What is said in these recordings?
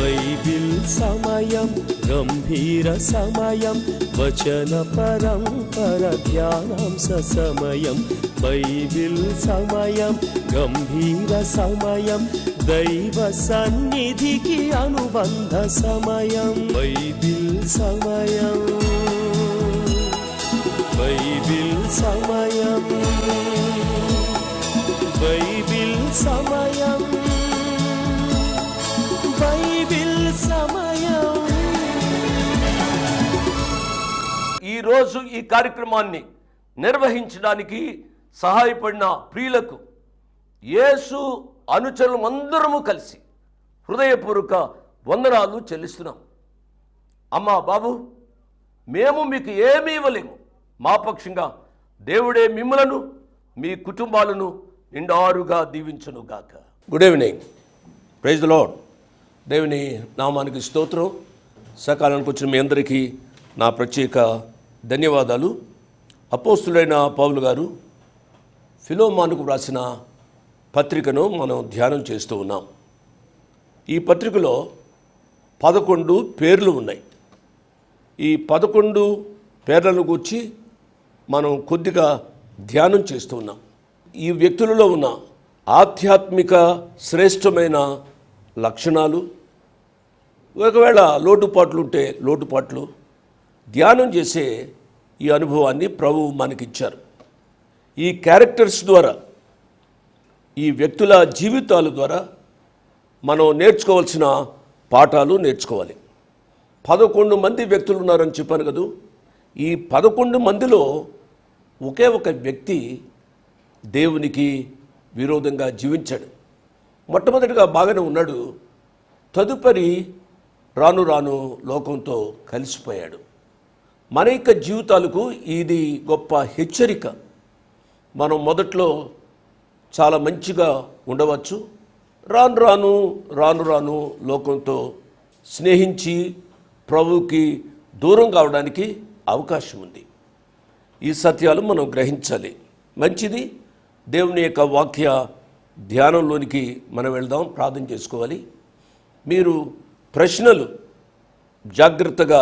Bible సమయం గంభీర సమయం వచన పరంపర ధ్యానాంశ సమయం బైబిల్ సమయం గంభీర సమయం దైవ సన్నిధికి అనుబంధ సమయం బైబిల్ సమయం బైబిల్ సమయం బైబిల్ సమయం బైబిల్ సమయం. ఈరోజు ఈ కార్యక్రమాన్ని నిర్వహించడానికి సహాయపడిన ప్రియులకు యేసు అనుచరులు అందరము కలిసి హృదయపూర్వక వందనాలు చెల్లిస్తున్నాం. అమ్మా బాబు, మేము మీకు ఏమీ ఇవ్వలేము. మా పక్షంగా దేవుడే మిమ్మలను మీ కుటుంబాలను నిండారుగా దీవించునుగాక. Good evening, praise the Lord. దేవుని నామానికి స్తోత్రం. సకాలానికి వచ్చిన మీ అందరికీ నా ప్రత్యేక ధన్యవాదాలు. అపోస్తులైన పౌలు గారు ఫిలోమానుకు వ్రాసిన పత్రికను మనం ధ్యానం చేస్తూ ఉన్నాం. ఈ పత్రికలో 11 పేర్లు ఉన్నాయి. ఈ 11 పేర్లను గురించి మనం కొద్దిగా ధ్యానం చేస్తూ ఉన్నాం. ఈ వ్యక్తులలో ఉన్న ఆధ్యాత్మిక శ్రేష్టమైన లక్షణాలు, ఒకవేళ లోటుపాట్లు ఉంటే లోటుపాట్లు ధ్యానం చేసే ఈ అనుభవాన్ని ప్రభువు మనకిచ్చారు. ఈ క్యారెక్టర్స్ ద్వారా, ఈ వ్యక్తుల జీవితాల ద్వారా మనం నేర్చుకోవాల్సిన పాఠాలు నేర్చుకోవాలి. 11 మంది వ్యక్తులు ఉన్నారని చెప్పాను కదా. ఈ 11 మందిలో ఒకే ఒక వ్యక్తి దేవునికి విరోధంగా జీవించాడు. మొట్టమొదటిగా బాగానే ఉన్నాడు, తదుపరి రాను రాను లోకంతో కలిసిపోయాడు. మన యొక్క జీవితాలకు ఇది గొప్ప హెచ్చరిక. మనం మొదట్లో చాలా మంచిగా ఉండవచ్చు, రాను రాను రాను రాను లోకంతో స్నేహించి ప్రభువుకి దూరం కావడానికి అవకాశం ఉంది. ఈ సత్యాలు మనం గ్రహించాలి. మంచిది. దేవుని యొక్క వాక్య ధ్యానంలోనికి మనం వెళ్దాం, ప్రార్థన చేసుకోవాలి. మీరు ప్రశ్నలు జాగ్రత్తగా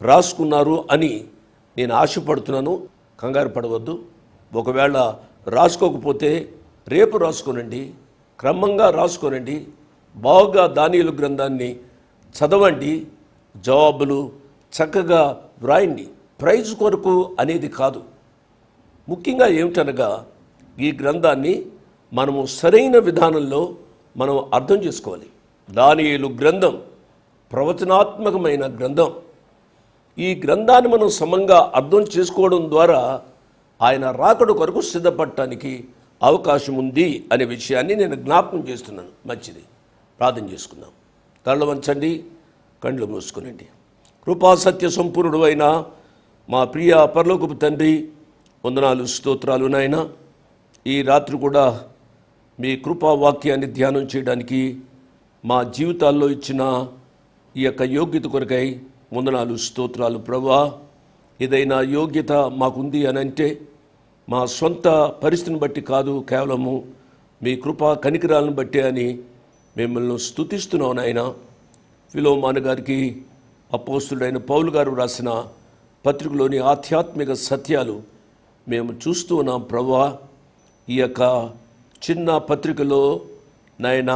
రాసుకున్నారు అని నేను ఆశపడుతున్నాను. కంగారు పడవద్దు. ఒకవేళ రాసుకోకపోతే రేపు రాసుకోనండి, క్రమంగా రాసుకోనండి. బాగా దానియేలు గ్రంథాన్ని చదవండి, జవాబులు చక్కగా వ్రాయండి. ప్రైజ్ కొరకు అనేది కాదు. ముఖ్యంగా ఏమిటనగా ఈ గ్రంథాన్ని మనము సరైన విధానంలో మనం అర్థం చేసుకోవాలి. దానియేలు గ్రంథం ప్రవచనాత్మకమైన గ్రంథం. ఈ గ్రంథాన్ని మనం సమంగా అర్థం చేసుకోవడం ద్వారా ఆయన రాకడ కొరకు సిద్ధపడటానికి అవకాశం ఉంది అనే విషయాన్ని నేను జ్ఞాపకం చేస్తున్నాను. మంచిది, ప్రార్థన చేసుకుందాం. తల వంచండి, కళ్ళు మూసుకునండి. కృపా సత్య సంపూర్ణుడు అయిన మా ప్రియ పరలోకపు తండ్రి, వందనాలు, స్తోత్రాలు నాయన. ఈ రాత్రి కూడా మీ కృపా వాక్యాన్ని ధ్యానం చేయడానికి మా జీవితాల్లో ఇచ్చిన ఈ యొక్క యోగ్యత కొరకై వందనాలు, స్తోత్రాలు ప్రభువా. ఏదైనా యోగ్యత మాకుంది అని అంటే మా సొంత పరిస్థితిని బట్టి కాదు, కేవలము మీ కృపా కనికరాలను బట్టే అని మిమ్మల్ని స్తుతిస్తున్నాం నాయన. ఫిలోమాను గారికి అపోస్తుడైన పౌలు గారు రాసిన పత్రికలోని ఆధ్యాత్మిక సత్యాలు మేము చూస్తూ ఉన్నాం ప్రభువా. ఈ యొక్క చిన్న పత్రికలో నాయన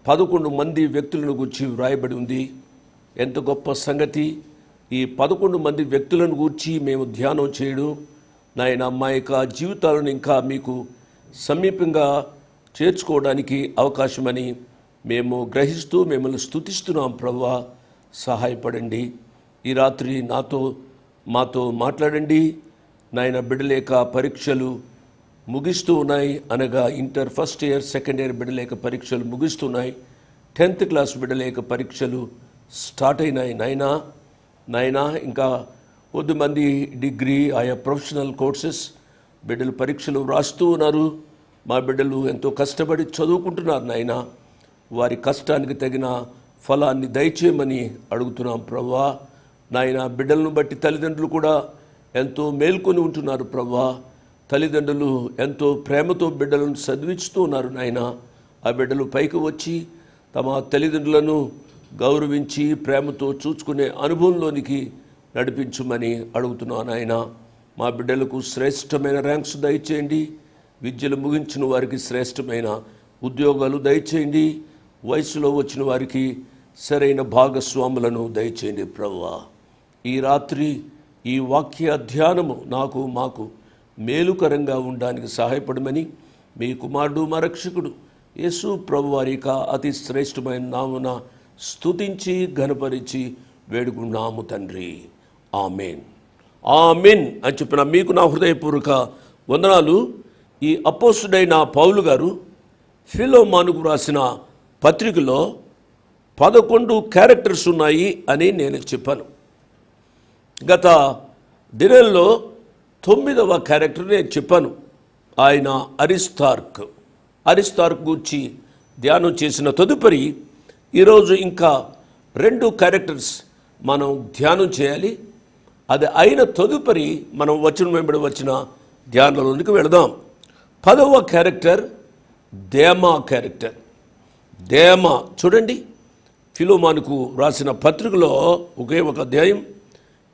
11 మంది వ్యక్తులను గూర్చి వ్రాయబడి ఉంది. ఎంత గొప్ప సంగతి! ఈ 11 మంది వ్యక్తులను గూర్చి మేము ధ్యానం చేయడం నాయన మా యొక్క జీవితాలను ఇంకా మీకు సమీపంగా చేర్చుకోవడానికి అవకాశమని మేము గ్రహిస్తూ మిమ్మల్ని స్తుతిస్తున్నాం ప్రభువా. సహాయపడండి. ఈ రాత్రి మాతో మాట్లాడండి నాయన. బిడ్డలేక పరీక్షలు ముగిస్తూ ఉన్నాయి, అనగా inter first year, second year బిడ్డలేక పరీక్షలు ముగిస్తున్నాయి. 10th క్లాస్ బిడ్డలేక పరీక్షలు స్టార్ట్ అయినాయి నాయనా. ఇంకా కొద్దిమంది డిగ్రీ, ఆయా ప్రొఫెషనల్ కోర్సెస్ బిడ్డలు పరీక్షలు వ్రాస్తూ ఉన్నారు. మా బిడ్డలు ఎంతో కష్టపడి చదువుకుంటున్నారు నాయనా. వారి కష్టానికి తగిన ఫలాన్ని దయచేయమని అడుగుతున్నాం ప్రభువా. నాయన, బిడ్డలను బట్టి తల్లిదండ్రులు కూడా ఎంతో మేల్కొని ఉంటున్నారు ప్రభువా. తల్లిదండ్రులు ఎంతో ప్రేమతో బిడ్డలను చదివిస్తూ ఉన్నారు నాయన. ఆ బిడ్డలు పైకి వచ్చి తమ తల్లిదండ్రులను గౌరవించి ప్రేమతో చూసుకునే అనుభవంలోనికి నడిపించమని అడుగుతున్నాను. ఆయన మా బిడ్డలకు శ్రేష్టమైన ర్యాంక్స్ దయచేయండి. విద్యలు ముగించిన వారికి శ్రేష్టమైన ఉద్యోగాలు దయచేయండి. వయసులో వచ్చిన వారికి సరైన భాగస్వాములను దయచేయండి ప్రభువా. ఈ రాత్రి ఈ వాక్య ధ్యానము మాకు మేలుకరంగా ఉండడానికి సహాయపడమని మీ కుమారుడు మా రక్షకుడు యేసు ప్రభువారి యొక్క అతి శ్రేష్టమైన నామున స్తుతించి ఘనపరిచి వేడుకున్నాము తండ్రి. ఆమెన్ ఆమెన్ అని చెప్పిన మీకు నా హృదయపూర్వక వందనాలు. ఈ అపోస్తుడైన పౌలు గారు ఫిలోమానుకు రాసిన పత్రికలో 11 క్యారెక్టర్స్ ఉన్నాయి అని నేను చెప్పాను. గత దినాల్లో 9వ క్యారెక్టర్ నేను చెప్పాను. ఆయన అరిస్తార్క్ గురించి ధ్యానం చేసిన తదుపరి ఈరోజు ఇంకా 2 క్యారెక్టర్స్ మనం ధ్యానం చేయాలి. అది అయిన తదుపరి మనం వచనం వెంబడి వచ్చిన ధ్యానంలోనికి వెళదాం. 10వ క్యారెక్టర్ దేమా క్యారెక్టర్. దేమా చూడండి, ఫిలోమానుకు రాసిన పత్రికలో ఒకే ఒక అధ్యాయం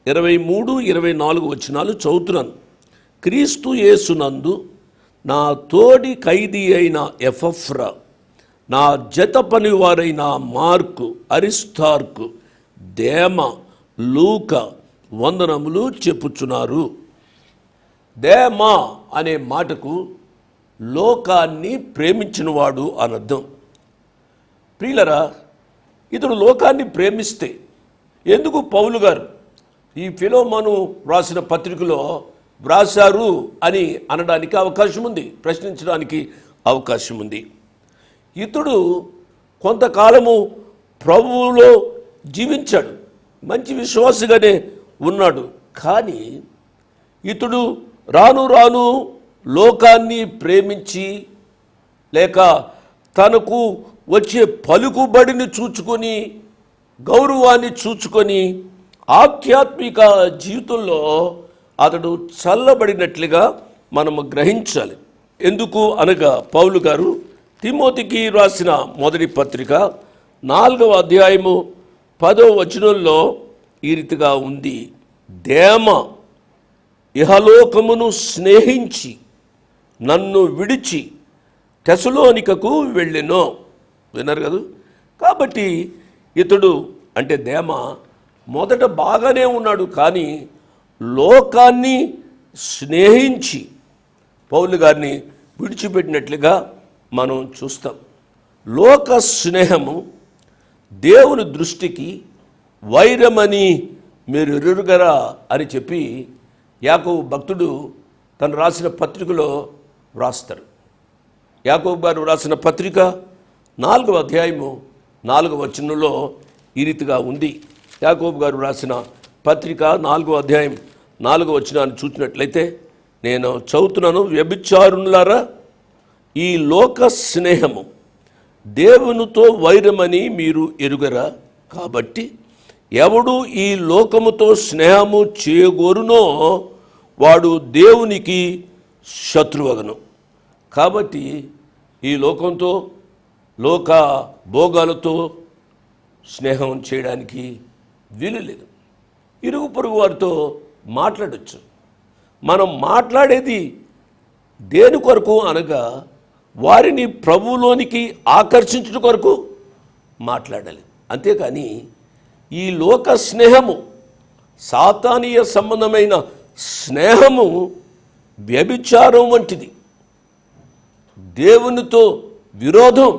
23-24 వచనాలు చదువుతున్నాను. క్రీస్తు యేసునందు నా తోడి ఖైదీ అయిన ఎపఫ్రా, నా జత పనివారైన మార్కు, అరిస్తార్కు, దేమ, లూక వందనములు చెప్పుచున్నారు. దేమా అనే మాటకు లోకాన్ని ప్రేమించినవాడు అనర్థం. ప్రియులరా, ఇతడు లోకాన్ని ప్రేమిస్తే ఎందుకు పౌలు గారు ఈ ఫిలోమాను రాసిన పత్రికలో వ్రాసారు అని అనడానికి అవకాశం ఉంది, ప్రశ్నించడానికి అవకాశం ఉంది. ఇతడు కొంతకాలము ప్రభువులో జీవించాడు, మంచి విశ్వాసిగానే ఉన్నాడు. కానీ ఇతడు రాను రాను లోకాన్ని ప్రేమించి లేక తనకు వచ్చే పలుకుబడిని చూచుకొని గౌరవాన్ని చూచుకొని ఆధ్యాత్మిక జీవితంలో అతడు చల్లబడినట్లుగా మనము గ్రహించాలి. ఎందుకు అనగా పౌలు గారు తిమోతికి రాసిన మొదటి పత్రిక 4వ అధ్యాయము 10వ వచనంలో ఈ రీతిగా ఉంది. దేమ ఇహలోకమును స్నేహించి నన్ను విడిచి తెసలోనికకు వెళ్ళెను. విన్నారు కదా. కాబట్టి ఇతడు అంటే దేమ మొదట బాగానే ఉన్నాడు, కానీ లోకాన్ని స్నేహించి పౌలు గారిని విడిచిపెట్టినట్లుగా మనం చూస్తాం. లోక స్నేహము దేవుని దృష్టికి వైరమని మీరు ఎరుగరా అని చెప్పి యాకోబు భక్తుడు తను రాసిన పత్రికలో వ్రాస్తారు. యాకోబు గారు రాసిన పత్రిక 4వ అధ్యాయము 4వ వచనంలో ఈ రీతిగా ఉంది. యాకోబు గారు రాసిన పత్రిక 4వ అధ్యాయం 4వ వచనాన్ని చూసినట్లయితే నేను చదువుతున్నాను. వ్యభిచారులారా, ఈ లోక స్నేహము దేవునితో వైరమని మీరు ఎరుగరా? కాబట్టి ఎవడు ఈ లోకముతో స్నేహము చేయగోరునో వాడు దేవునికి శత్రువగను. కాబట్టి ఈ లోకంతో లోక భోగాలతో స్నేహం చేయడానికి వీలు లేదు. ఇరుగు పొరుగు వారితో మాట్లాడచ్చు. మనం మాట్లాడేది దేని కొరకు అనగా వారిని ప్రభువులోనికి ఆకర్షించడం కొరకు మాట్లాడాలి. అంతేకాని ఈ లోక స్నేహము, సాతానీయ సంబంధమైన స్నేహము వ్యభిచారం వంటిది, దేవునితో విరోధం.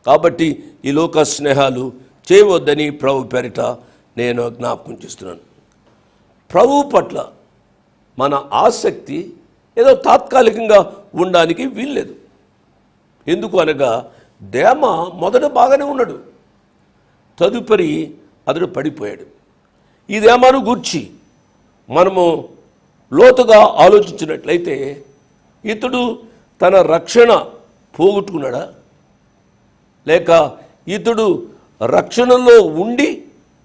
కాబట్టి ఈ లోక స్నేహాలు చేయవద్దని ప్రభు పేరిట నేను జ్ఞాపకం చేస్తున్నాను. ప్రభు పట్ల మన ఆసక్తి ఏదో తాత్కాలికంగా ఉండడానికి వీల్లేదు. ఎందుకు అనగా దేమ మొదట బాగానే ఉన్నాడు, తదుపరి అతడు పడిపోయాడు. ఈ దేమను గూర్చి మనము లోతుగా ఆలోచించినట్లయితే ఇతడు తన రక్షణ పోగొట్టుకున్నాడా, లేక ఇతడు రక్షణలో ఉండి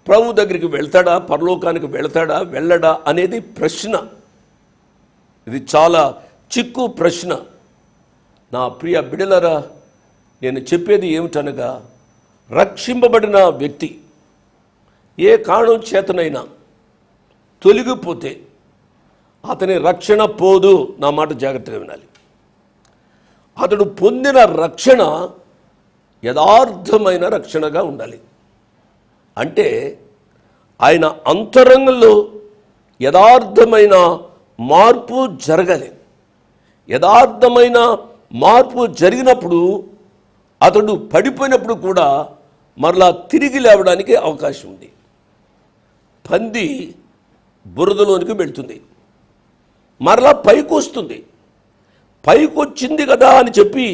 ప్రభు దగ్గరికి వెళ్తాడా, పరలోకానికి వెళ్తాడా వెళ్ళడా అనేది ప్రశ్న. ఇది చాలా చిక్కు ప్రశ్న. నా ప్రియ బిడ్డలారా, నేను చెప్పేది ఏమిటనగా రక్షింపబడిన వ్యక్తి ఏ కారణం చేతనైనా తొలగిపోతే అతని రక్షణ పోదు. నా మాట జాగ్రత్తగా వినాలి. అతడు పొందిన రక్షణ యథార్థమైన రక్షణగా ఉండాలి. అంటే ఆయన అంతరంగంలో యథార్థమైన మార్పు జరగాలి. యథార్థమైన మార్పు జరిగినప్పుడు అతడు పడిపోయినప్పుడు కూడా మరలా తిరిగి లేవడానికి అవకాశం ఉంది. పంది బురదలోనికి వెళ్తుంది, మరలా పైకి వస్తుంది. పైకి వచ్చింది కదా అని చెప్పి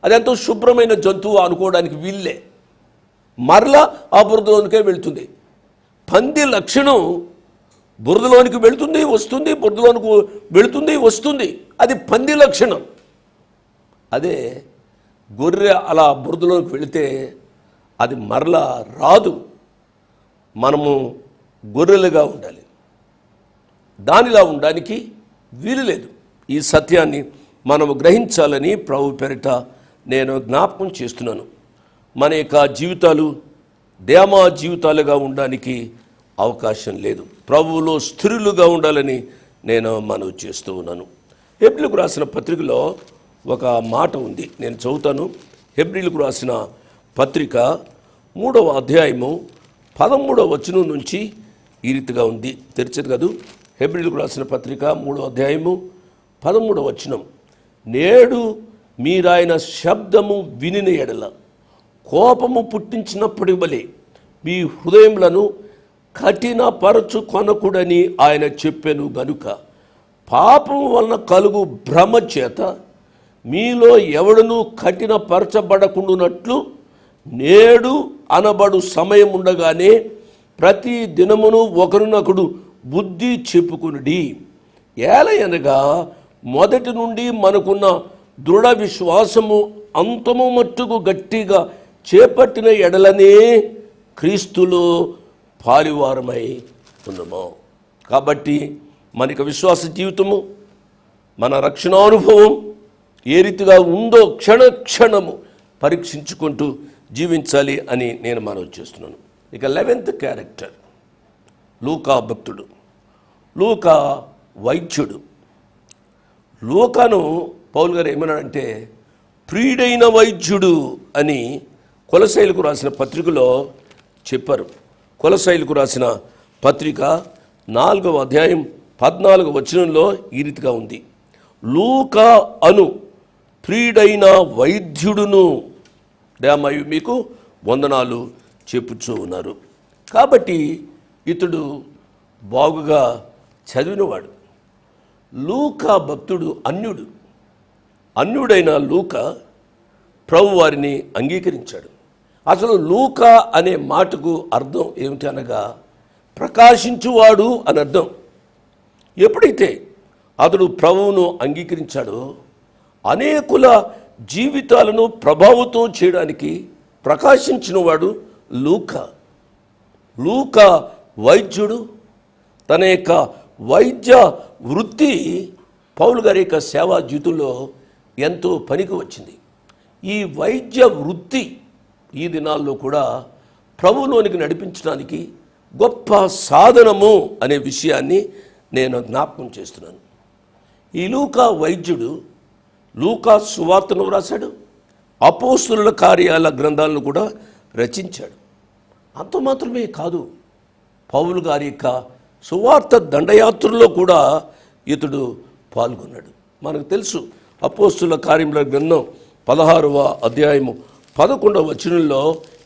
అదెంతో శుభ్రమైన జంతువు అనుకోవడానికి వీల్లే. మరలా ఆ బురదలోనికే వెళ్తుంది. పంది లక్షణం బురదలోనికి వెళుతుంది వస్తుంది, బురదలోనికి వెళుతుంది వస్తుంది. అది పంది లక్షణం. అదే గొర్రె అలా బురదలోకి వెళితే అది మరలా రాదు. మనము గొర్రెలుగా ఉండాలి, దానిలా ఉండడానికి వీలు లేదు. ఈ సత్యాన్ని మనము గ్రహించాలని ప్రభు పేరిట నేను జ్ఞాపకం చేస్తున్నాను. మన యొక్క జీవితాలు దేమా జీవితాలుగా ఉండడానికి అవకాశం లేదు. ప్రభువులో స్థిరులుగా ఉండాలని నేను మనవి చేస్తూ ఉన్నాను. హెబ్రీలకు రాసిన పత్రికలో ఒక మాట ఉంది, నేను చదువుతాను. హెబ్రీలకు రాసిన పత్రిక 3వ అధ్యాయము 13వ వచనం నుంచి ఈ రీతిగా ఉంది. తెరిచేది కాదు. హెబ్రీలకు రాసిన పత్రిక 3వ అధ్యాయము 13వ వచనం. నేడు మీరాయన శబ్దము వినిన ఎడల కోపము పుట్టించినప్పటి వలె మీ హృదయములను కఠినపరచుకొనకూడని ఆయన చెప్పెను గనుక పాపం వలన కలుగు భ్రమ చేత మీలో ఎవడునూ కఠినపరచబడకుండానట్లు నేడు అనబడు సమయం ఉండగానే ప్రతి దినమును ఒకరినొకడు బుద్ధి చెప్పుకునుడి. ఏలయనగా మొదటి నుండి మనకున్న దృఢ విశ్వాసము అంతము మట్టుకు గట్టిగా చేపట్టిన ఎడలనే క్రీస్తులో పాలివారమై ఉన్నాము. కాబట్టి మనకి విశ్వాస జీవితము, మన రక్షణానుభవం ఏ రీతిగా ఉందో క్షణక్షణము పరీక్షించుకుంటూ జీవించాలి అని నేను మనవి చేస్తున్నాను. ఇక 11th క్యారెక్టర్ లూకా భక్తుడు, లూకా వైద్యుడు. లూకాను పౌలు గారు ఏమన్నాడంటే ప్రియుడైన వైద్యుడు అని కొలసైలకు రాసిన పత్రికలో చెప్పారు. కొలసైలకు రాసిన పత్రిక 4వ అధ్యాయం 14వ వచనంలో ఈ రీతిగా ఉంది. లూకా అను ప్రియుడైన వైద్యుడును దేమయు మీకు వందనాలు చెప్పుచూ ఉన్నారు. కాబట్టి ఇతడు బాగుగా చదివినవాడు. లూకా భక్తుడు అన్యుడైన లూకా ప్రభు వారిని అంగీకరించాడు. అసలు లూకా అనే మాటకు అర్థం ఏమిటి అనగా ప్రకాశించువాడు అని అర్థం. ఎప్పుడైతే అతడు ప్రభువును అంగీకరించాడో అనేకుల జీవితాలను ప్రభావితం చేయడానికి ప్రకాశించినవాడు లూకా. లూకా వైద్యుడు. తన యొక్క వైద్య వృత్తి పౌలు గారి యొక్క సేవా జీవితంలో ఎంతో పనికి వచ్చింది. ఈ వైద్య వృత్తి ఈ దినాల్లో కూడా ప్రభువులోనికి నడిపించడానికి గొప్ప సాధనము అనే విషయాన్ని నేను జ్ఞాపకం చేస్తున్నాను. ఈ లూకా వైద్యుడు లూకా సువార్తను వ్రాశాడు, అపోస్తుల కార్యాల గ్రంథాలను కూడా రచించాడు. అంత మాత్రమే కాదు, పౌలు గారి యొక్క సువార్త దండయాత్రలో కూడా ఇతడు పాల్గొన్నాడు. మనకు తెలుసు అపోస్తుల కార్యముల గ్రంథం 16వ అధ్యాయము 11వ వచనంలో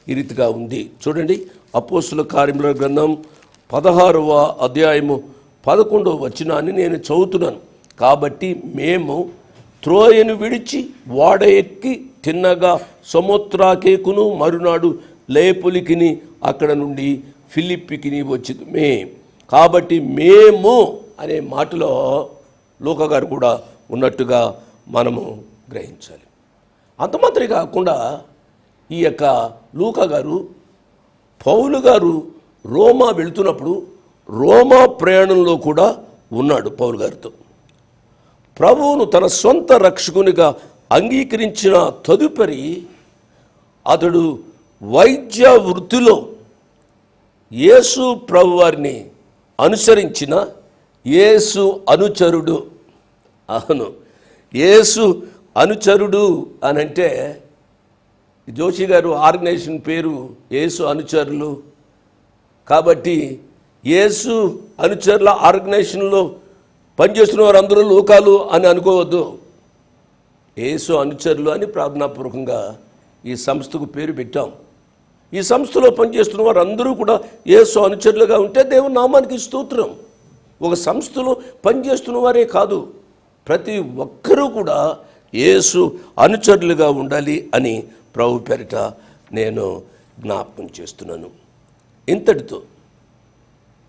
ఈ రీతిగా ఉంది. చూడండి, అపోస్తుల కార్యముల గ్రంథం 16వ అధ్యాయము 11వ వచనాన్ని నేను చదువుతున్నాను. కాబట్టి మేము త్రోయను విడిచి ఓడ ఎక్కి తిన్నగా సముద్రాకేకును మరునాడు లేపులికిని అక్కడ నుండి ఫిలిప్పికిని వచ్చింది. కాబట్టి మేము అనే మాటలో లూకా గారు కూడా ఉన్నట్టుగా మనము గ్రహించాలి. అంతమాత్రమే కాకుండా ఈ యొక్క లూకా గారు పౌలు గారు రోమా వెళుతున్నప్పుడు రోమా ప్రయాణంలో కూడా ఉన్నాడు పౌలు గారితో. ప్రభువును తన సొంత రక్షకునిగా అంగీకరించిన తదుపరి అతడు వైద్య వృత్తిలో యేసు ప్రభువారిని అనుసరించిన యేసు అనుచరుడు. అవును, యేసు అనుచరుడు అనంటే జోషి గారు ఆర్గనైజేషన్ పేరు యేసు అనుచరులు. కాబట్టి యేసు అనుచరుల ఆర్గనైజేషన్లో పనిచేస్తున్న వారందరూ లోకాలు అని అనుకోవద్దు. యేసు అనుచరులు అని ప్రార్థనాపూర్వకంగా ఈ సంస్థకు పేరు పెట్టాం. ఈ సంస్థలో పనిచేస్తున్న వారందరూ కూడా యేసు అనుచరులుగా ఉంటే దేవుని నామానికి స్తోత్రం. ఒక సంస్థలో పనిచేస్తున్న వారే కాదు, ప్రతి ఒక్కరూ కూడా యేసు అనుచరులుగా ఉండాలి అని ప్రభు పేరిట నేను జ్ఞాపకం చేస్తున్నాను. ఇంతటితో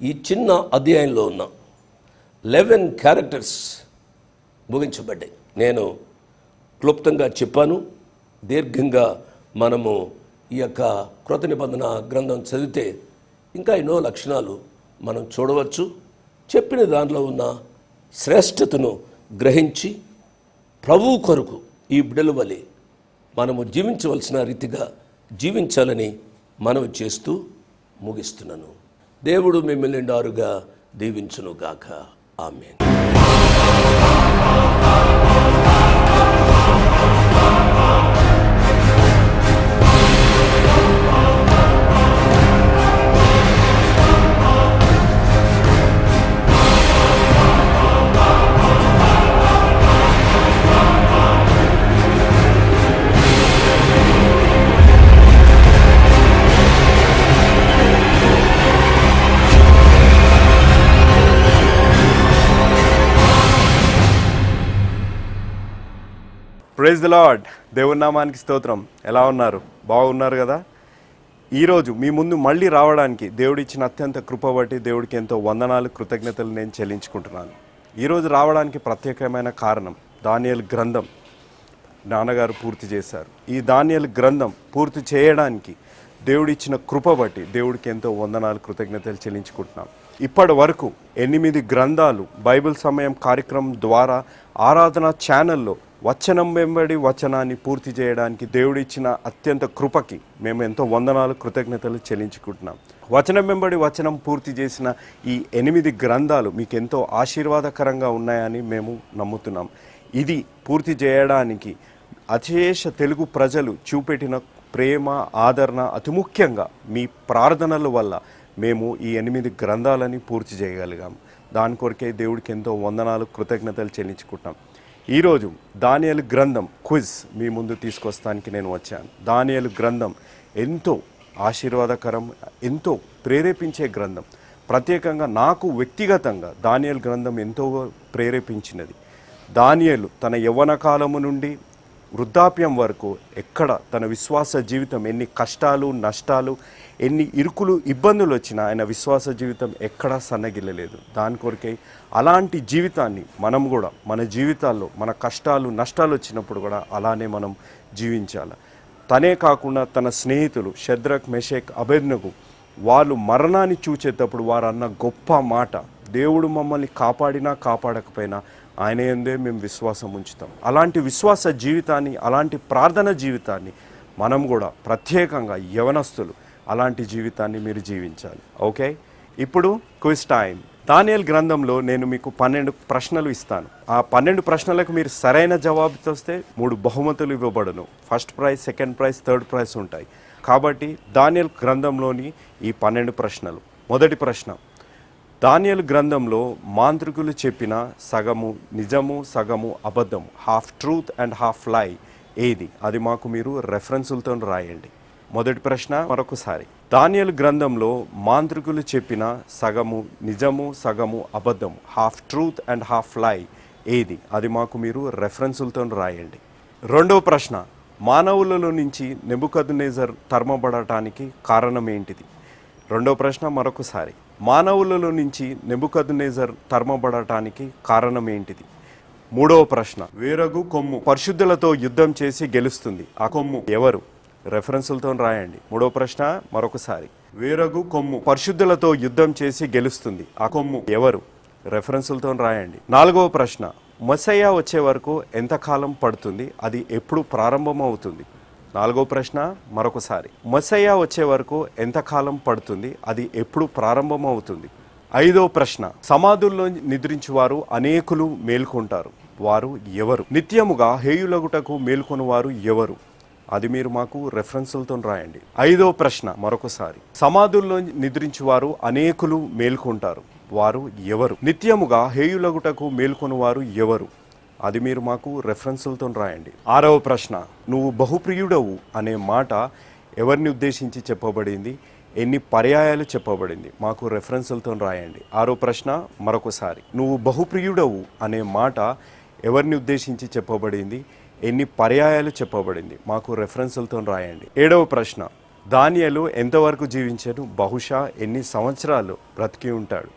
ఈ చిన్న అధ్యాయంలో ఉన్న 11 క్యారెక్టర్స్ ముగించబడ్డాయి. నేను క్లుప్తంగా చెప్పాను. దీర్ఘంగా మనము ఈ యొక్క కృత నిబంధన గ్రంథం చదివితే ఇంకా ఎన్నో లక్షణాలు మనం చూడవచ్చు. చెప్పిన దానిలో ఉన్న శ్రేష్టతను గ్రహించి ప్రభువు కొరకు ఈ బిడ్డల వలె మనము జీవించవలసిన రీతిగా జీవించాలని మనవి చేస్తూ ముగిస్తున్నాను. దేవుడు మిమ్మల్ని నిండారుగా దీవించునుగాక. ఆమేన్. Praise the Lord. దేవుని నామానికి స్తోత్రం. ఎలా ఉన్నారు? బాగున్నారు కదా? ఈరోజు మీ ముందు మళ్ళీ రావడానికి దేవుడిచ్చిన అత్యంత కృప బట్టి దేవుడికి ఎంతో వందనాలు, కృతజ్ఞతలు నేను చెల్లించుకుంటున్నాను. ఈరోజు రావడానికి ప్రత్యేకమైన కారణం దానియేలు గ్రంథం నాన్నగారు పూర్తి చేశారు. ఈ దానియేలు గ్రంథం పూర్తి చేయడానికి దేవుడిచ్చిన కృప బట్టి దేవుడికి ఎంతో వందనాలు, కృతజ్ఞతలు చెల్లించుకుంటున్నాం. ఇప్పటి వరకు 8 గ్రంథాలు బైబిల్ సమయం కార్యక్రమం ద్వారా ఆరాధన ఛానల్లో వచనం వెంబడి వచనాన్ని పూర్తి చేయడానికి దేవుడిచ్చిన అత్యంత కృపకి మేము ఎంతో వందనాలు, కృతజ్ఞతలు చెల్లించుకుంటున్నాం. వచనం వెంబడి వచనం పూర్తి చేసిన ఈ 8 గ్రంథాలు మీకు ఎంతో ఆశీర్వాదకరంగా ఉన్నాయని మేము నమ్ముతున్నాం. ఇది పూర్తి చేయడానికి అశేష తెలుగు ప్రజలు చూపెట్టిన ప్రేమ, ఆదరణ, అతి ముఖ్యంగా మీ ప్రార్థనల వల్ల మేము ఈ 8 గ్రంథాలని పూర్తి చేయగలిగాం. దాని కొరకే దేవుడికి ఎంతో వందనాలు, కృతజ్ఞతలు చెల్లించుకుంటాం. ఈరోజు దానియేలు గ్రంథం క్విజ్ మీ ముందు తీసుకొస్తానికి నేను వచ్చాను. దానియేలు గ్రంథం ఎంతో ఆశీర్వాదకరం, ఎంతో ప్రేరేపించే గ్రంథం. ప్రత్యేకంగా నాకు వ్యక్తిగతంగా దానియేలు గ్రంథం ఎంతో ప్రేరేపించినది. దానియేలు తన యవ్వన కాలము నుండి వృద్ధాప్యం వరకు ఎక్కడ తన విశ్వాస జీవితం ఎన్ని కష్టాలు, నష్టాలు, ఎన్ని ఇరుకులు, ఇబ్బందులు వచ్చినా ఆయన విశ్వాస జీవితం ఎక్కడా సన్నగిల్లలేదు. దాని కొరకై అలాంటి జీవితాన్ని మనం కూడా మన జీవితాల్లో మన కష్టాలు, నష్టాలు వచ్చినప్పుడు కూడా అలానే మనం జీవించాలి. తనే కాకుండా తన స్నేహితులు షద్రక్, మెషక్, అబేద్నెగో వాళ్ళు మరణాన్ని చూచేటప్పుడు వారు అన్న గొప్ప మాట, దేవుడు మమ్మల్ని కాపాడినా కాపాడకపోయినా ఆయన యందే మేము విశ్వాసం ఉంచుతాం. అలాంటి విశ్వాస జీవితాన్ని, అలాంటి ప్రార్థన జీవితాన్ని మనం కూడా ప్రత్యేకంగా యవనస్తులు అలాంటి జీవితాన్ని మీరు జీవించాలి. ఓకే, ఇప్పుడు క్విజ్ టైం. దానియేలు గ్రంథంలో నేను మీకు 12 ప్రశ్నలు ఇస్తాను. ఆ 12 ప్రశ్నలకు మీరు సరైన జవాబుతో వస్తే 3 బహుమతులు ఇవ్వబడును. First prize, second prize, third prize ఉంటాయి. కాబట్టి దానియేలు గ్రంథంలోని ఈ 12 ప్రశ్నలు. మొదటి ప్రశ్న, దానియేలు గ్రంథంలో మాంత్రికులు చెప్పిన సగము నిజము, సగము అబద్ధము, హాఫ్ ట్రూత్ అండ్ హాఫ్ లై ఏది? అది మాకు మీరు రెఫరెన్సులతో రాయండి. మొదటి ప్రశ్న మరొకసారి, దానియేలు గ్రంథంలో మాంత్రికులు చెప్పిన సగము నిజము, సగము అబద్ధము, హాఫ్ ట్రూత్ అండ్ హాఫ్ లై ఏది? అది మాకు మీరు రెఫరెన్సులతో రాయండి. రెండవ ప్రశ్న, మానవులలో నుంచి నెబుకద్నెజర్ తరమబడటానికి కారణం ఏంటిది? రెండవ ప్రశ్న మరొకసారి, మానవులలో నుంచి నెబుకద్నెజర్ తరమబడటానికి కారణం ఏంటిది? మూడవ ప్రశ్న, వేరగు కొమ్ము పరిశుద్ధులతో యుద్ధం చేసి గెలుస్తుంది. ఆ కొమ్ము ఎవరు? రెఫరెన్సులతో రాయండి. మూడవ ప్రశ్న మరొకసారి, వేరగు కొమ్ము పరిశుద్ధులతో యుద్ధం చేసి గెలుస్తుంది. ఆ కొమ్ము ఎవరు? రెఫరెన్సులతో రాయండి. నాలుగవ ప్రశ్న, మెస్సయ్య వచ్చే వరకు ఎంతకాలం పడుతుంది? అది ఎప్పుడు ప్రారంభం అవుతుంది? 4వ ప్రశ్న మరొకసారి, మెస్సయ్య వచ్చే వరకు ఎంతకాలం పడుతుంది, అది ఎప్పుడు ప్రారంభమవుతుంది? 5వ ప్రశ్న, సమాధుల్లో నిద్రించువారు అనేకులు మేల్కొంటారు, వారు ఎవరు? నిత్యముగా హేయులగుటకు మేల్కొనువారు ఎవరు? అది మీరు మాకు రెఫరెన్సులతో రాయండి. 5వ ప్రశ్న మరొకసారి, సమాధుల్లో నిద్రించువారు అనేకులు మేల్కొంటారు, వారు ఎవరు? నిత్యముగా హేయులగుటకు మేల్కొనువారు ఎవరు? అది మీరు మాకు రెఫరెన్సులతో రాయండి. 6వ ప్రశ్న, నువ్వు బహుప్రియుడవు అనే మాట ఎవరిని ఉద్దేశించి చెప్పబడింది, ఎన్ని పర్యాయాలు చెప్పబడింది? మాకు రెఫరెన్సులతో రాయండి. 6వ ప్రశ్న మరొకసారి, నువ్వు బహుప్రియుడవు అనే మాట ఎవరిని ఉద్దేశించి చెప్పబడింది, ఎన్ని పర్యాయాలు చెప్పబడింది? మాకు రెఫరెన్సులతో రాయండి. 7వ ప్రశ్న, దానియేలు ఎంతవరకు జీవించాడు, బహుశా ఎన్ని సంవత్సరాలు బ్రతికి ఉంటాడు?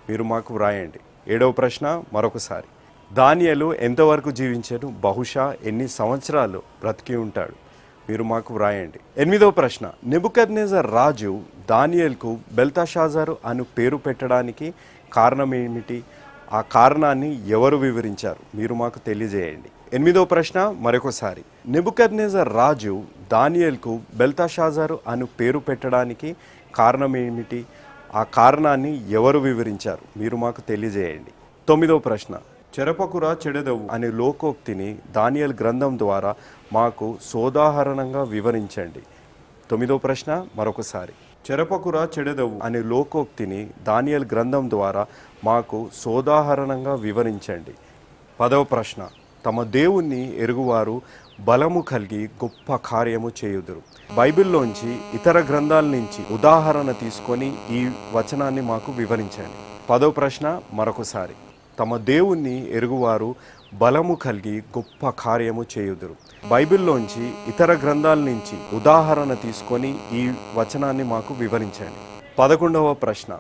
మీరు మాకు రాయండి. 7వ ప్రశ్న మరొకసారి, దానియేలు ఎంతవరకు జీవించాడు, బహుశా ఎన్ని సంవత్సరాలు బ్రతికి ఉంటాడు? మీరు మాకు వ్రాయండి. 8వ ప్రశ్న, నెబుకద్నెజర్ రాజు దానియేలుకు బెల్తషాజరు అను పేరు పెట్టడానికి కారణం ఏమిటి? ఆ కారణాన్ని ఎవరు వివరించారు? మీరు మాకు తెలియజేయండి. 8వ ప్రశ్న మరొకసారి, నెబుకద్నెజర్ రాజు దానియేలుకు బెల్తషాజరు అను పేరు పెట్టడానికి కారణం ఏమిటి? ఆ కారణాన్ని ఎవరు వివరించారు? మీరు మాకు తెలియజేయండి. 9వ ప్రశ్న, చెరపకురా చెడెదవు అనే లోకోక్తిని దానియేలు గ్రంథం ద్వారా మాకు సోదాహరణంగా వివరించండి. 9వ ప్రశ్న మరొకసారి, చెరపకురా చెడెదవు అనే లోకోక్తిని దానియేలు గ్రంథం ద్వారా మాకు సోదాహరణంగా వివరించండి. 10వ ప్రశ్న, తమ దేవుణ్ణి ఎరుగువారు బలము కలిగి గొప్ప కార్యము చేయుదురు. బైబిల్లోంచి ఇతర గ్రంథాల నుంచి ఉదాహరణ తీసుకొని ఈ వచనాన్ని మాకు వివరించండి. 10వ ప్రశ్న మరొకసారి, తమ దేవుణ్ణి ఎరుగువారు బలము కలిగి గొప్ప కార్యము చేయుదురు. బైబిల్లోంచి ఇతర గ్రంథాల నుంచి ఉదాహరణ తీసుకొని ఈ వచనాన్ని మాకు వివరించండి. 11వ ప్రశ్న,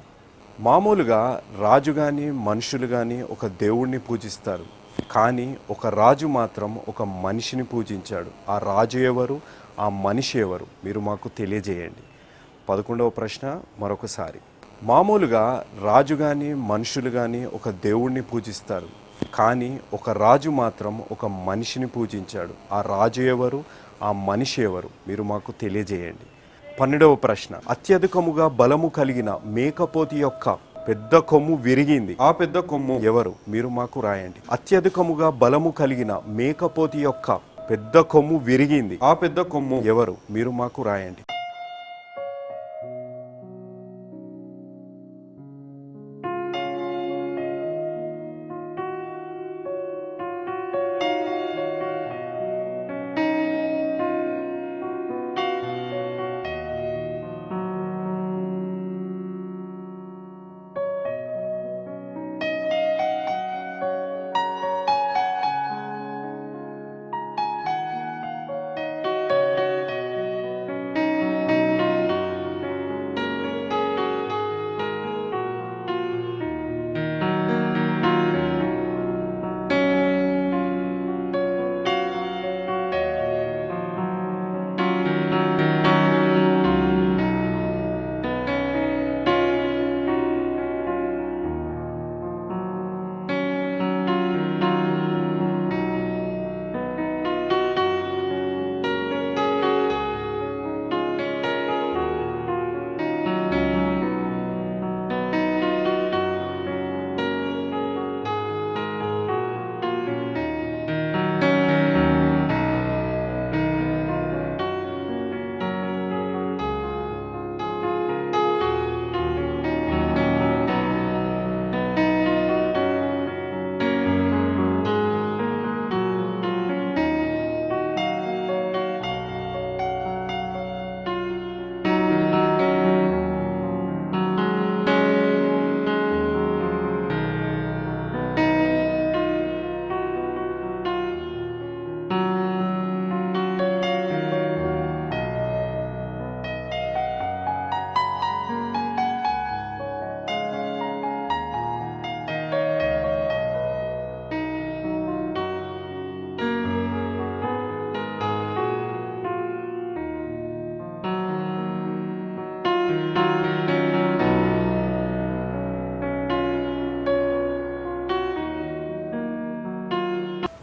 మామూలుగా రాజు కానీ మనుషులు కానీ ఒక దేవుణ్ణి పూజిస్తారు, కానీ ఒక రాజు మాత్రం ఒక మనిషిని పూజించాడు. ఆ రాజు ఎవరు, ఆ మనిషి ఎవరు? మీరు మాకు తెలియజేయండి. 11వ ప్రశ్న మరొకసారి, మామూలుగా రాజు కానీ మనుషులు కానీ ఒక దేవుణ్ణి పూజిస్తారు, కానీ ఒక రాజు మాత్రం ఒక మనిషిని పూజించాడు. ఆ రాజు ఎవరు, ఆ మనిషి ఎవరు? మీరు మాకు తెలియజేయండి. 12వ ప్రశ్న, అత్యధికముగా బలము కలిగిన మేకపోతి యొక్క పెద్ద కొమ్ము విరిగింది, ఆ పెద్ద కొమ్ము ఎవరు? మీరు మాకు రాయండి. అత్యధికముగా బలము కలిగిన మేకపోతి యొక్క పెద్ద కొమ్ము విరిగింది, ఆ పెద్ద కొమ్ము ఎవరు? మీరు మాకు రాయండి.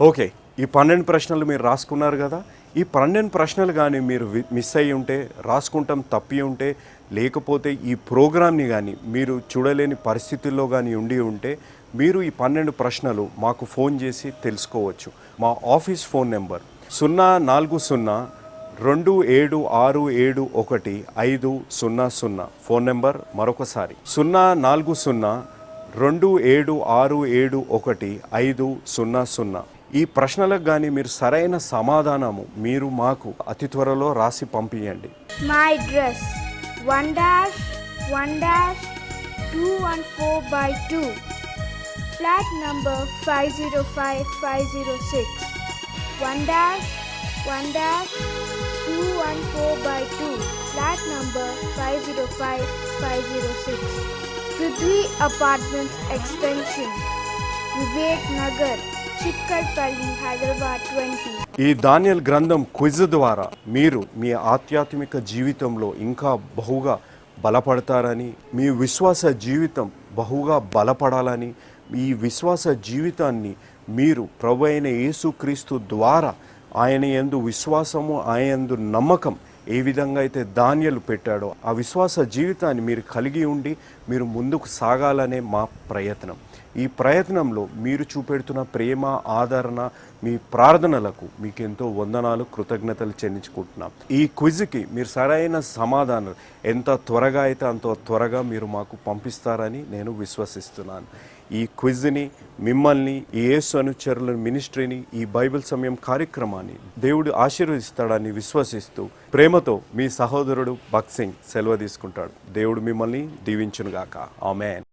ఓకే, ఈ 12 ప్రశ్నలు మీరు రాసుకున్నారు కదా. ఈ 12 ప్రశ్నలు కానీ మీరు మిస్ అయ్యి ఉంటే, రాసుకుంటాం తప్పి ఉంటే, లేకపోతే ఈ ప్రోగ్రామ్ని కానీ మీరు చూడలేని పరిస్థితుల్లో కానీ ఉండి ఉంటే, మీరు ఈ 12 ప్రశ్నలు మాకు ఫోన్ చేసి తెలుసుకోవచ్చు. మా office phone number 04027671500. Phone number మరొకసారి 04027671500. ఈ ప్రశ్నలకు కానీ మీరు సరైన సమాధానము మీరు మాకు అతి త్వరలో రాసి పంపించండి. My address 1-214/2, flat number 505506. 1-214/2, flat number 505506. Prithvi Apartments Extension, Vivek Nagar, Chikkarpalli, Hyderabad 20. ఈ దానియేలు గ్రంథం క్విజ్ ద్వారా మీరు మీ ఆధ్యాత్మిక జీవితంలో ఇంకా బహుగా బలపడతారని, మీ విశ్వాస జీవితం బహుగా బలపడాలని, ఈ విశ్వాస జీవితాన్ని మీరు ప్రభు అయిన యేసుక్రీస్తు ద్వారా ఆయన యందు విశ్వాసము, ఆయన యందు నమ్మకం ఏ విధంగా అయితే దానియేలు పెట్టాడో ఆ విశ్వాస జీవితాన్ని మీరు కలిగి ఉండి మీరు ముందుకు సాగాలనే మా ప్రయత్నం. ఈ ప్రయత్నంలో మీరు చూపెడుతున్న ప్రేమ, ఆదరణ, మీ ప్రార్థనలకు మీకు ఎంతో వందనాలు, కృతజ్ఞతలు చెల్లించుకుంటున్నాం. ఈ క్విజ్కి మీరు సరైన సమాధానం ఎంత త్వరగా అయితే అంత త్వరగా మీరు మాకు పంపిస్తారని నేను విశ్వసిస్తున్నాను. ఈ క్విజ్ని, మిమ్మల్ని, ఈ యేసు అనుచరుల మినిస్ట్రీని, ఈ బైబిల్ సమయం కార్యక్రమాన్ని దేవుడు ఆశీర్వదిస్తాడని విశ్వసిస్తూ ప్రేమతో మీ సహోదరుడు భక్త్ సింగ్ సెలవు తీసుకుంటాడు. దేవుడు మిమ్మల్ని దీవించునుగాక. ఆమేన్.